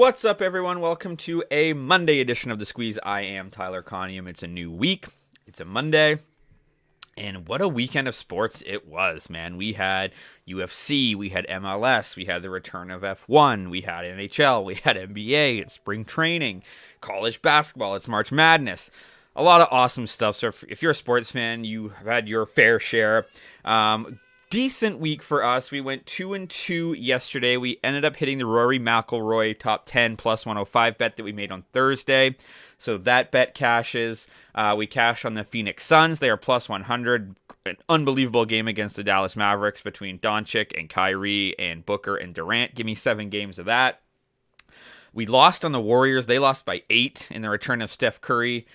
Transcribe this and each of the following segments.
What's up, everyone? Welcome to a Monday edition of The Squeeze. I am Tyler Conium. It's a new week. It's a Monday. And what a weekend of sports it was, man. We had UFC, we had MLS, we had the return of F1, we had NHL, we had NBA, it's spring training, college basketball, it's March Madness. A lot of awesome stuff. So if you're a sports fan, you have had your fair share. Decent week for us. We went 2-2 yesterday. We ended up hitting the Rory McIlroy top 10 plus 105 bet that we made on Thursday. So that bet cashes. We cashed on the Phoenix Suns. They are plus 100. An unbelievable game against the Dallas Mavericks between Doncic and Kyrie and Booker and Durant. Give me 7 games of that. We lost on the Warriors. They lost by 8 in the return of Steph Curry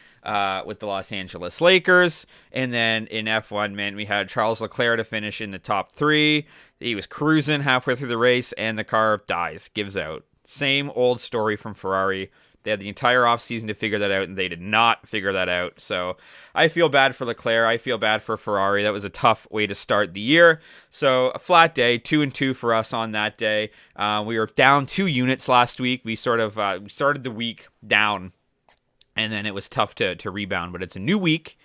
with the Los Angeles Lakers. And then in F1, man, we had Charles Leclerc to finish in the top 3. He was cruising halfway through the race, and the car dies, gives out. Same old story from Ferrari. They had the entire offseason to figure that out, and they did not figure that out. So I feel bad for Leclerc. I feel bad for Ferrari. That was a tough way to start the year. So a flat day, 2-2 for us on that day. We were down 2 units last week. We we started the week down, and then it was tough to rebound. But it's a new week,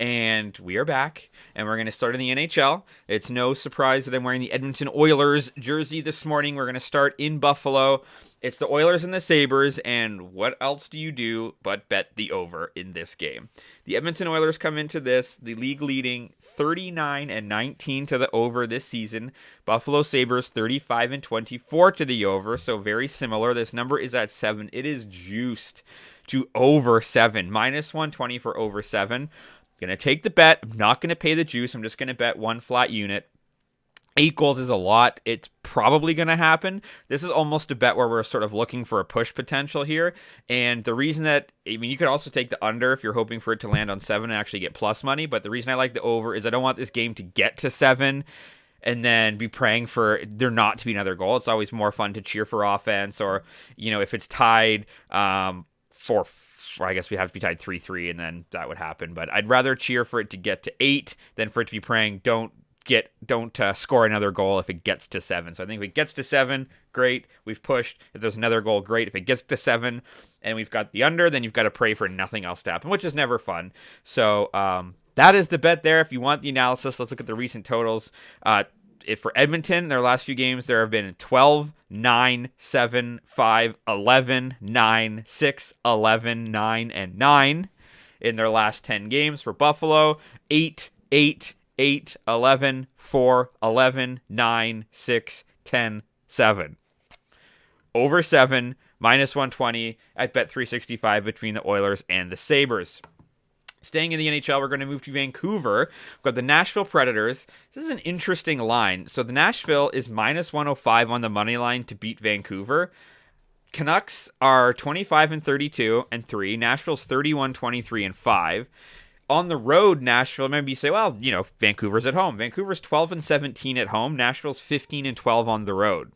and we are back, and we're going to start in the NHL. It's no surprise that I'm wearing the Edmonton Oilers jersey this morning. We're going to start in Buffalo. It's the Oilers and the Sabres, and what else do you do but bet the over in this game? The Edmonton Oilers come into this, the league leading 39-19 to the over this season. Buffalo Sabres 35-24 to the over, so very similar. This number is at 7. It is juiced to over 7, minus 120 for over 7. Going to take the bet. I'm not going to pay the juice. I'm just going to bet one flat unit. 8 goals is a lot. It's probably going to happen. This is almost a bet where we're sort of looking for a push potential here. And the reason that, you could also take the under if you're hoping for it to land on 7 and actually get plus money. But the reason I like the over is I don't want this game to get to 7 and then be praying for there not to be another goal. It's always more fun to cheer for offense, or, if it's tied I guess we have to be tied 3-3 and then that would happen. But I'd rather cheer for it to get to 8 than for it to be praying don't score another goal if it gets to 7. So I think if it gets to 7, great, we've pushed. If there's another goal, great. If it gets to 7 and we've got the under, then you've got to pray for nothing else to happen, which is never fun. So that is the bet there. If you want the analysis, let's look at the recent totals. If for Edmonton, their last few games, there have been 12, 9, 7, 5, 11, 9, 6, 11, 9, and 9 in their last 10 games. For Buffalo, 8, 8, 8, 11, 4, 11, 9, 6, 10, 7. Over 7, minus 120 at Bet365 between the Oilers and the Sabres. Staying in the NHL, we're going to move to Vancouver. We've got the Nashville Predators. This is an interesting line. So the Nashville is minus 105 on the money line to beat Vancouver. Canucks are 25-32-3. Nashville's 31-23-5. On the road, Nashville, maybe you say, well, Vancouver's at home. Vancouver's 12-17 at home. Nashville's 15-12 on the road.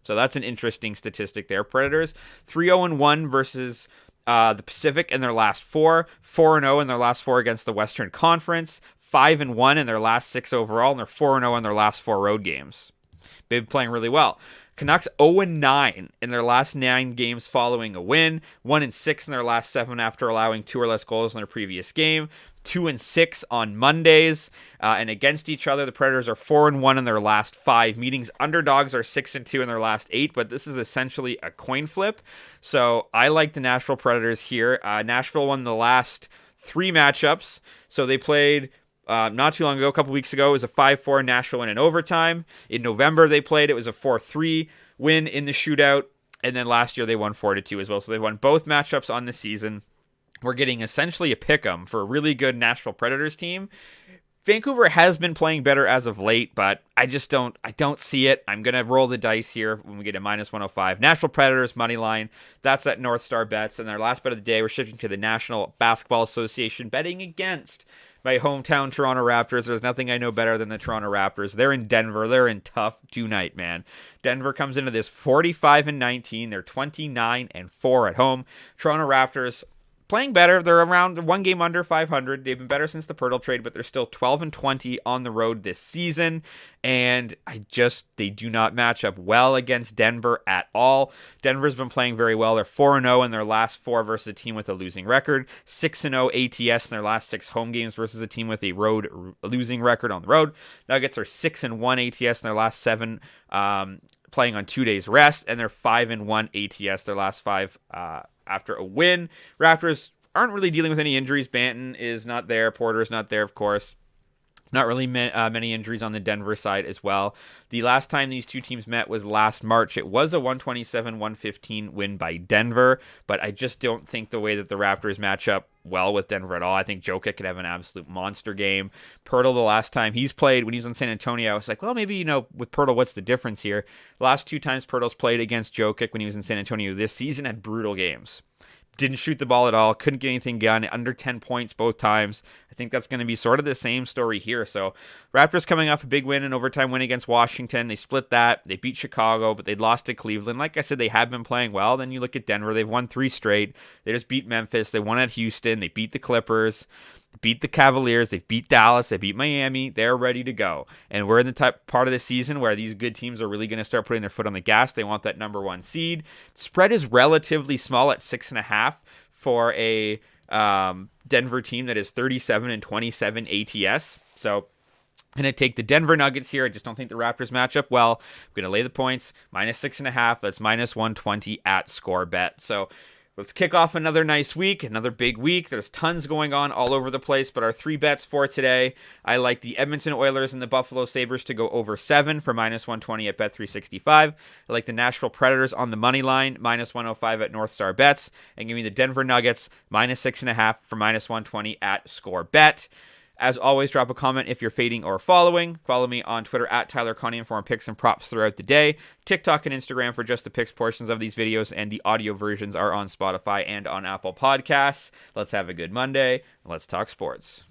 So that's an interesting statistic there. Predators 3-0-1 versus the Pacific in their last 4. 4-0 in their last 4 against the Western Conference. 5-1 in their last 6 overall, and they're 4-0 in their last 4 road games. They've been playing really well. Canucks 0-9 in their last 9 games following a win. 1-6 in their last 7 after allowing 2 or less goals in their previous game. 2-6 on Mondays. And against each other, the Predators are 4-1 in their last 5 meetings. Underdogs are 6-2 in their last 8, but this is essentially a coin flip. So I like the Nashville Predators here. Nashville won the last 3 matchups. So they played not too long ago, a couple weeks ago. It was a 5-4 Nashville win in overtime. In November they played. It was a 4-3 win in the shootout. And then last year they won 4-2 as well. So they won both matchups on the season. We're getting essentially a pick'em for a really good Nashville Predators team. Vancouver has been playing better as of late, but I don't see it. I'm going to roll the dice here when we get a minus 105. Nashville Predators money line. That's at North Star Bets. And our last bet of the day, we're shifting to the National Basketball Association, betting against my hometown Toronto Raptors. There's nothing I know better than the Toronto Raptors. They're in Denver. They're in tough tonight, man. Denver comes into this 45-19. They're 29-4 at home. Toronto Raptors playing better. They're around one game under 500. They've been better since the Pirtle trade, but they're still 12-20 on the road this season. And they do not match up well against Denver at all. Denver's been playing very well. They're 4-0 in their last 4 versus a team with a losing record. 6-0 ATS in their last 6 home games versus a team with a losing record on the road. Nuggets are 6-1 ATS in their last 7 playing on 2 days rest, and they're 5-1 ATS their last 5 after a win. Raptors aren't really dealing with any injuries. Banton is not there. Porter's not there, of course. Not really many injuries on the Denver side as well. The last time these two teams met was last March. It was a 127-115 win by Denver, but I just don't think the way that the Raptors match up well with Denver at all. I think Jokic could have an absolute monster game. Pirtle, the last time he's played, when he was in San Antonio, I was like, well, maybe, with Pirtle, what's the difference here? The last 2 times Pirtle's played against Jokic when he was in San Antonio this season had brutal games. Didn't shoot the ball at all. Couldn't get anything done. Under 10 points both times. I think that's going to be sort of the same story here. So Raptors coming off a big win, an overtime win against Washington. They split that. They beat Chicago, but they lost to Cleveland. Like I said, they have been playing well. Then you look at Denver. They've won 3 straight. They just beat Memphis. They won at Houston. They beat the Clippers. Beat the Cavaliers, they beat Dallas, they beat Miami, they're ready to go. And we're in the part of the season where these good teams are really going to start putting their foot on the gas. They want that number 1 seed. Spread is relatively small at 6.5 for a Denver team that is 37-27 ATS. So I'm going to take the Denver Nuggets here. I just don't think the Raptors match up well. I'm going to lay the points, -6.5. That's -120 at score bet. So let's kick off another nice week, another big week. There's tons going on all over the place, but our 3 bets for today, I like the Edmonton Oilers and the Buffalo Sabres to go over 7 for -120 at Bet365. I like the Nashville Predators on the money line, -105 at North Star Bets, and give me the Denver Nuggets, -6.5 for -120 at Score Bet. As always, drop a comment if you're fading or following. Follow me on Twitter at Tyler Connian for more picks and props throughout the day. TikTok and Instagram for just the picks portions of these videos, and the audio versions are on Spotify and on Apple Podcasts. Let's have a good Monday. Let's talk sports.